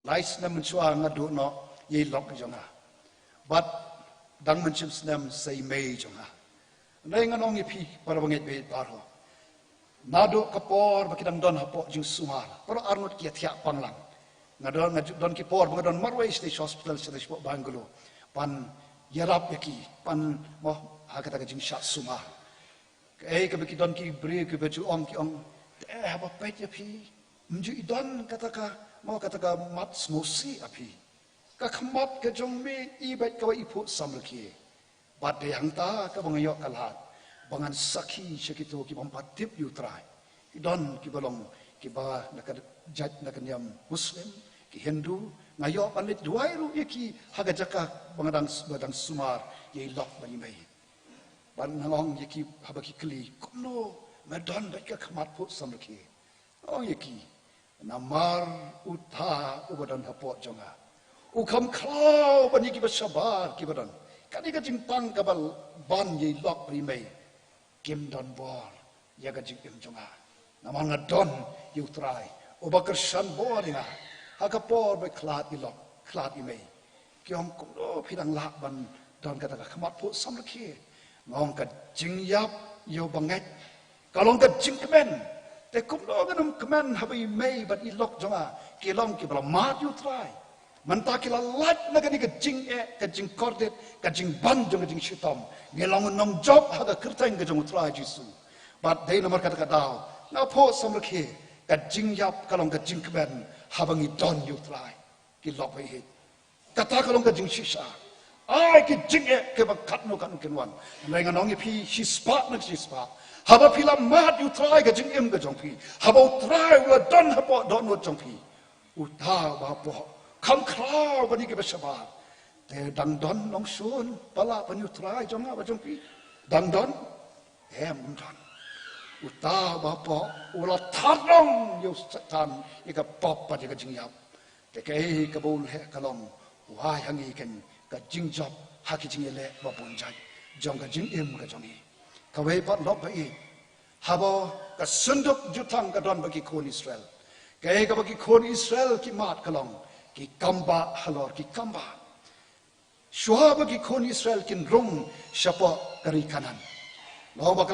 lais na menchua ngadu no ye lok jonga but dang menchim snam say may jonga nay nganong ipi para banget be paro nado kapor bakidang don hapo jing sumar para arnut kia thia panglang ngadon don ki por ngadon marway state hospital sa despo bangalo pan yarap yaki pan mo hakata ka jing sha sumar kay kabiki don ki bre ki beju ong ki ong haba pet yapi mju idon kataka mau kataka mat smosi api ka khamat ka jong me i bet ka ipu samlki bad de hangta ka bangayo kalat bangan sakhi shekito ki bompatip yu trai idon ki balong ki ba nakad jaj nakanyam muslim ki hindu ngayo panlit duairu yaki hagajaka bangadang badang sumar ye lok bani mai ban ngalong yaki habaki kli kumno madon baika khamat pu samlki ong yaki namar utha ubadan hapo jonga ukam klau bani ki basabar ki badan kani ka jingpang kabal ban ye lok bani mai kim don bor yaga jing im jonga namang don yu trai ubakar shan bor inga hakapor be klat ilok klat imei kiom kumno phidang la ban don kata ka khamat pu samlaki ngong ka jingyap yo banget kalong ka jingkmen te kumno ganum kmen habi mei bat ilok jonga kilong ki bala mat yu trai manta kila lat na gani ka jing ka jing kordet ka jing ban jonga jing shitam ngelong nong job haga kirtang ka jong trai jisu bat dei nomor kata ka daw na po samlaki ka jingyap kalong ka jingkmen habangi don yu trai ki lok bai hit kata kalong ka jing shisha ai ki jing ke ba kat no kan ken wan lai nganong ye pi shi spa na shi spa haba pila mat yu trai ka jing im ka jong pi haba trai wa don haba don no jong pi uta ba po kam klau bani ke ba shaba te dang don nong sun pala pan yu trai jong ba jong pi dang don em don uta ba po ula tharong yu satan ika pop pa ka jingyap te kai ka bol he kalong wa hangi ken ka jingjop haki jingele ba bonjai jong ka jing im ka jongi ka we pat lop ba i habo ka sunduk jutang ka don ba ki kon Israel kai ka ba ki kon Israel ki mat kalong ki kamba halor ki kamba shua ba ki kon Israel kin rung shapa kari kanan lo ba